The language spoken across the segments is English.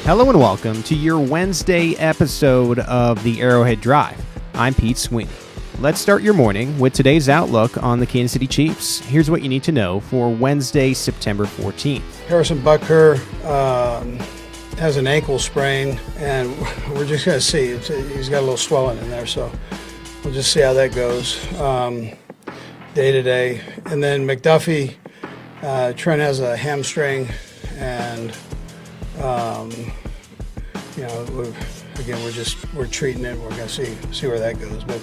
Hello and welcome to your Wednesday episode of the Arrowhead Drive. I'm Pete Sweeney. Let's start your morning with today's outlook on the Kansas City Chiefs. Here's what you need to know for Wednesday, September 14th. Harrison Butker has an ankle sprain, and we're just going to see. He's got a little swelling in there, so we'll just see how that goes day to day. And then McDuffie, Trent has a hamstring, and we're treating it. We're going to see where that goes, but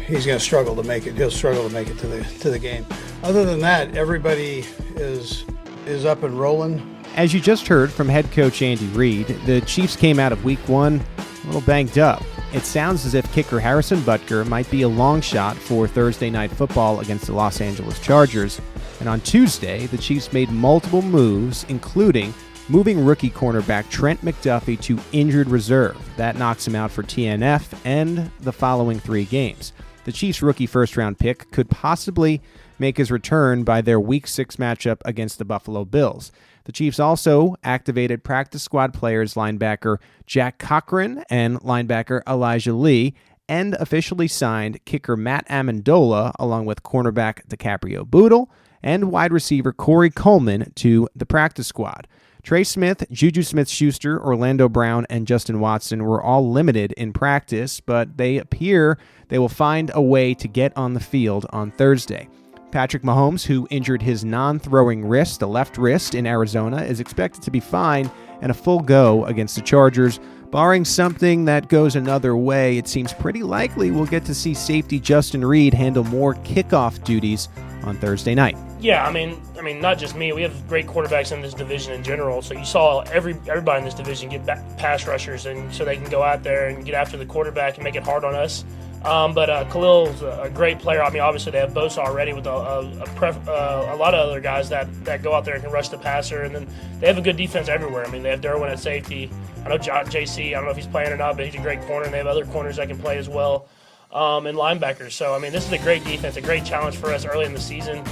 he's going to struggle to make it. He'll struggle to make it to the game. Other than that, everybody is up and rolling. As you just heard from head coach Andy Reid, the Chiefs came out of week one a little banged up. It sounds as if kicker Harrison Butker might be a long shot for Thursday night football against the Los Angeles Chargers. And on Tuesday, the Chiefs made multiple moves, including moving rookie cornerback Trent McDuffie to injured reserve. That knocks him out for TNF and the following 3 games. The Chiefs' rookie first-round pick could possibly make his return by their Week 6 matchup against the Buffalo Bills. The Chiefs also activated practice squad players linebacker Jack Cochran and linebacker Elijah Lee, and officially signed kicker Matt Amendola along with cornerback DiCaprio Bootle and wide receiver Corey Coleman to the practice squad. Trey Smith, Juju Smith-Schuster, Orlando Brown, and Justin Watson were all limited in practice, but they appear they will find a way to get on the field on Thursday. Patrick Mahomes, who injured his non-throwing wrist, the left wrist, in Arizona, is expected to be fine and a full go against the Chargers. Barring something that goes another way, it seems pretty likely we'll get to see safety Justin Reid handle more kickoff duties on Thursday night. Yeah, I mean, not just me. We have great quarterbacks in this division in general. So you saw everybody in this division get pass rushers, and so they can go out there and get after the quarterback and make it hard on us. But Khalil's a great player. I mean, obviously they have Bosa already with a lot of other guys that go out there and can rush the passer, and then they have a good defense everywhere. I mean, they have Derwin at safety. I know JC. I don't know if he's playing or not, but he's a great corner, and they have other corners that can play as well, and linebackers. So I mean, this is a great defense, a great challenge for us early in the season.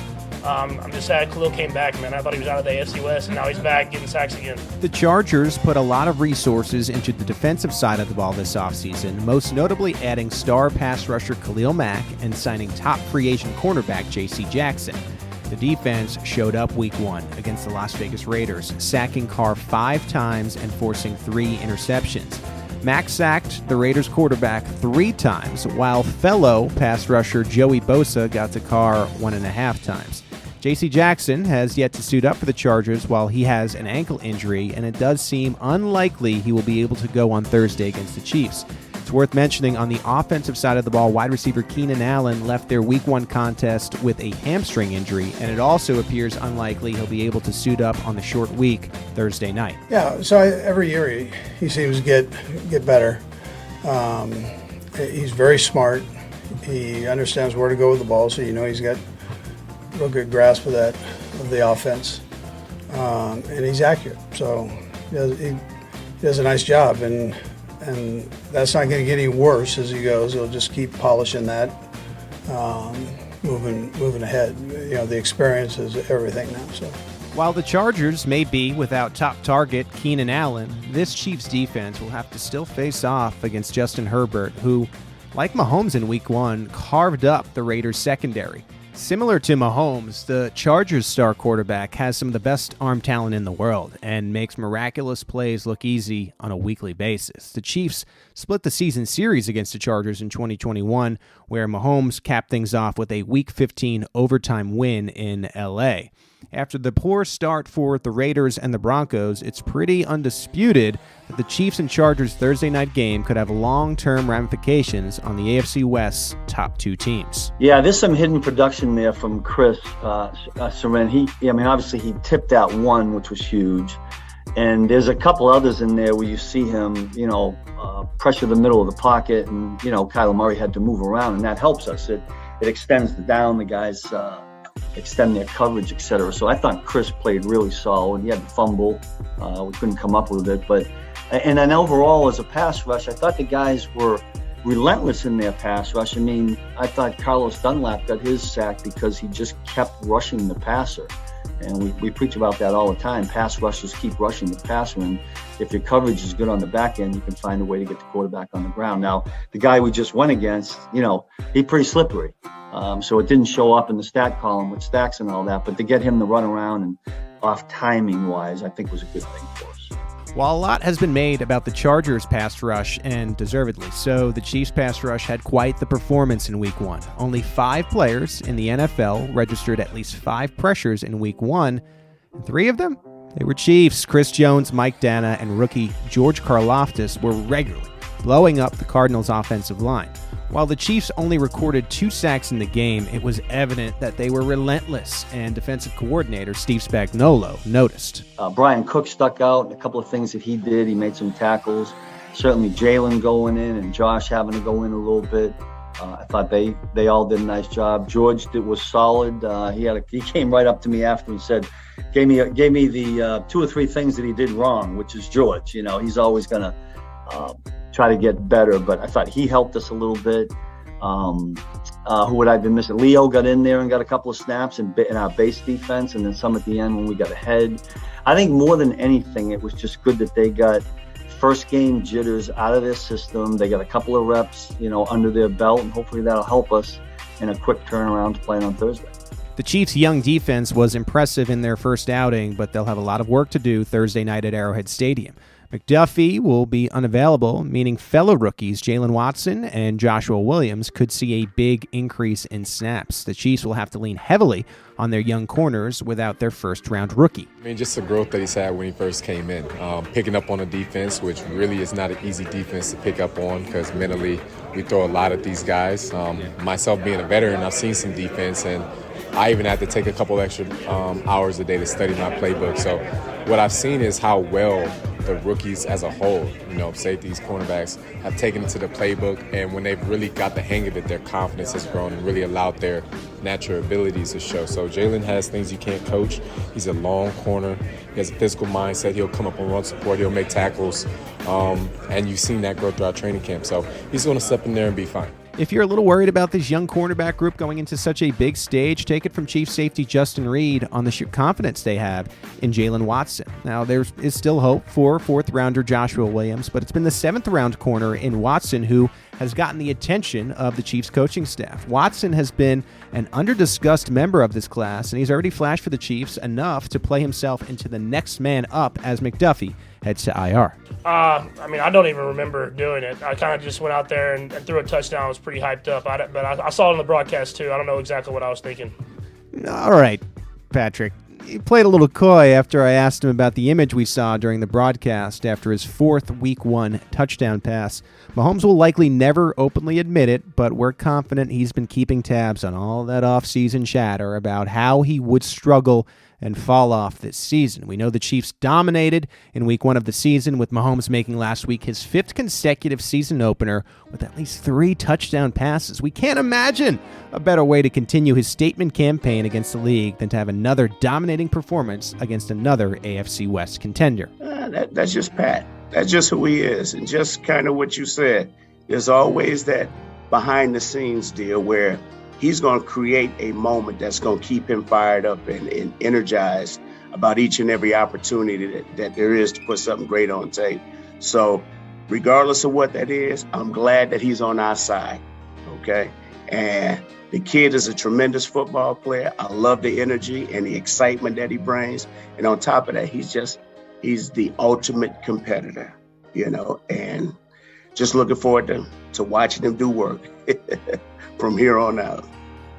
I'm just sad Khalil came back, man. I thought he was out of the AFC West, and now he's back getting sacks again. The Chargers put a lot of resources into the defensive side of the ball this offseason, most notably adding star pass rusher Khalil Mack and signing top free agent cornerback J.C. Jackson. The defense showed up week 1 against the Las Vegas Raiders, sacking Carr 5 times and forcing 3 interceptions. Mack sacked the Raiders quarterback 3 times, while fellow pass rusher Joey Bosa got to Carr 1.5 times. J.C. Jackson has yet to suit up for the Chargers while he has an ankle injury, and it does seem unlikely he will be able to go on Thursday against the Chiefs. It's worth mentioning on the offensive side of the ball, wide receiver Keenan Allen left their Week 1 contest with a hamstring injury, and it also appears unlikely he'll be able to suit up on the short week Thursday night. Yeah, so every year he seems to get better. He's very smart. He understands where to go with the ball, so he's got real good grasp of the offense, and he's accurate. So he does a nice job, and that's not going to get any worse as he goes. He'll just keep polishing that, moving ahead. The experience is everything now. So while the Chargers may be without top target Keenan Allen, this Chiefs defense will have to still face off against Justin Herbert, who, like Mahomes in Week 1, carved up the Raiders secondary. Similar to Mahomes, the Chargers' star quarterback has some of the best arm talent in the world and makes miraculous plays look easy on a weekly basis. The Chiefs split the season series against the Chargers in 2021, where Mahomes capped things off with a Week 15 overtime win in L.A. After the poor start for the Raiders and the Broncos, it's pretty undisputed that the Chiefs and Chargers Thursday night game could have long-term ramifications on the AFC West's top 2 teams. Yeah, there's some hidden production there from Chris Seren. Obviously he tipped that one, which was huge. And there's a couple others in there where you see him, pressure the middle of the pocket, and, Kyler Murray had to move around, and that helps us. It extends the down, the guys extend their coverage, etc. So I thought Chris played really solid. He had the fumble. We couldn't come up with it. And then overall, as a pass rush, I thought the guys were relentless in their pass rush. I thought Carlos Dunlap got his sack because he just kept rushing the passer. And we preach about that all the time. Pass rushers keep rushing the passer, and if your coverage is good on the back end, you can find a way to get the quarterback on the ground. Now, the guy we just went against, he's pretty slippery. So it didn't show up in the stat column with stacks and all that, but to get him to run around and off timing-wise, I think was a good thing for us. While a lot has been made about the Chargers' pass rush, and deservedly so, the Chiefs' pass rush had quite the performance in Week 1. Only 5 players in the NFL registered at least 5 pressures in Week 1, and 3 of them, they were Chiefs. Chris Jones, Mike Dana, and rookie George Karlaftis were regularly blowing up the Cardinals' offensive line. While the Chiefs only recorded 2 sacks in the game, it was evident that they were relentless, and defensive coordinator Steve Spagnuolo noticed. Brian Cook stuck out, a couple of things that he did. He made some tackles. Certainly Jalen going in and Josh having to go in a little bit. I thought they all did a nice job. George was solid. He came right up to me after and said, gave me the 2 or 3 things that he did wrong, which is George. He's always going to try to get better, but I thought he helped us a little bit. Who would I have been missing? Leo got in there and got a couple of snaps in our base defense, and then some at the end when we got ahead. I think more than anything, it was just good that they got first game jitters out of their system. They got a couple of reps, under their belt, and hopefully that'll help us in a quick turnaround to playing on Thursday. The Chiefs' young defense was impressive in their first outing, but they'll have a lot of work to do Thursday night at Arrowhead Stadium. McDuffie will be unavailable, meaning fellow rookies Jalen Watson and Joshua Williams could see a big increase in snaps. The Chiefs will have to lean heavily on their young corners without their first-round rookie. Just the growth that he's had when he first came in. Picking up on a defense, which really is not an easy defense to pick up on because mentally we throw a lot at these guys. Myself being a veteran, I've seen some defense, and I even had to take a couple extra hours a day to study my playbook. So what I've seen is how well the rookies as a whole, safeties, cornerbacks, have taken it to the playbook, and when they've really got the hang of it, their confidence has grown and really allowed their natural abilities to show. So Jalen has things you can't coach. He's a long corner. He has a physical mindset. He'll come up on run support. He'll make tackles, and you've seen that grow throughout training camp. So he's going to step in there and be fine. If you're a little worried about this young cornerback group going into such a big stage, take it from Chief safety Justin Reed on the sheer confidence they have in Jalen Watson. Now, there is still hope for 4th-rounder Joshua Williams, but it's been the 7th-round corner in Watson who has gotten the attention of the Chiefs coaching staff. Watson has been an under-discussed member of this class, and he's already flashed for the Chiefs enough to play himself into the next man up as McDuffie heads to IR. I don't even remember doing it. I kind of just went out there and threw a touchdown. I was pretty hyped up. But I saw it on the broadcast, too. I don't know exactly what I was thinking. All right, Patrick. He played a little coy after I asked him about the image we saw during the broadcast after his 4th Week 1 touchdown pass. Mahomes will likely never openly admit it, but we're confident he's been keeping tabs on all that off-season chatter about how he would struggle and fall off this season. We know the Chiefs dominated in Week 1 of the season, with Mahomes making last week his 5th consecutive season opener with at least 3 touchdown passes. We can't imagine a better way to continue his statement campaign against the league than to have another dominating performance against another AFC West contender. That's just Pat. That's just who he is. And just kind of what you said, there's always that behind-the-scenes deal where he's going to create a moment that's going to keep him fired up and energized about each and every opportunity that there is to put something great on tape. So regardless of what that is, I'm glad that he's on our side, okay? And the kid is a tremendous football player. I love the energy and the excitement that he brings. And on top of that, he's the ultimate competitor, and just looking forward to watching him do work from here on out.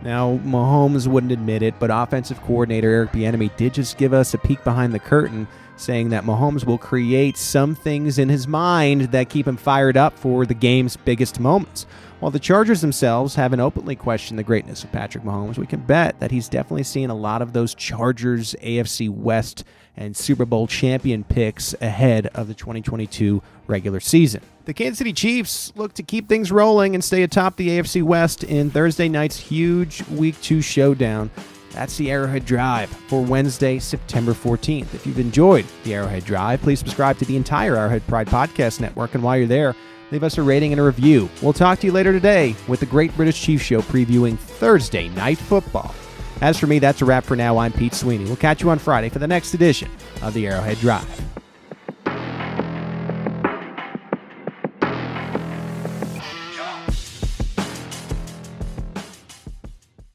Now, Mahomes wouldn't admit it, but offensive coordinator Eric Bieniemy did just give us a peek behind the curtain, saying that Mahomes will create some things in his mind that keep him fired up for the game's biggest moments. While the Chargers themselves haven't openly questioned the greatness of Patrick Mahomes, we can bet that he's definitely seen a lot of those Chargers, AFC West, and Super Bowl champion picks ahead of the 2022 regular season. The Kansas City Chiefs look to keep things rolling and stay atop the AFC West in Thursday night's huge Week 2 showdown. That's the Arrowhead Drive for Wednesday, September 14th. If you've enjoyed the Arrowhead Drive, please subscribe to the entire Arrowhead Pride Podcast Network, and while you're there, leave us a rating and a review. We'll talk to you later today with the Great British Chiefs Show previewing Thursday Night Football. As for me, that's a wrap for now. I'm Pete Sweeney. We'll catch you on Friday for the next edition of the Arrowhead Drive.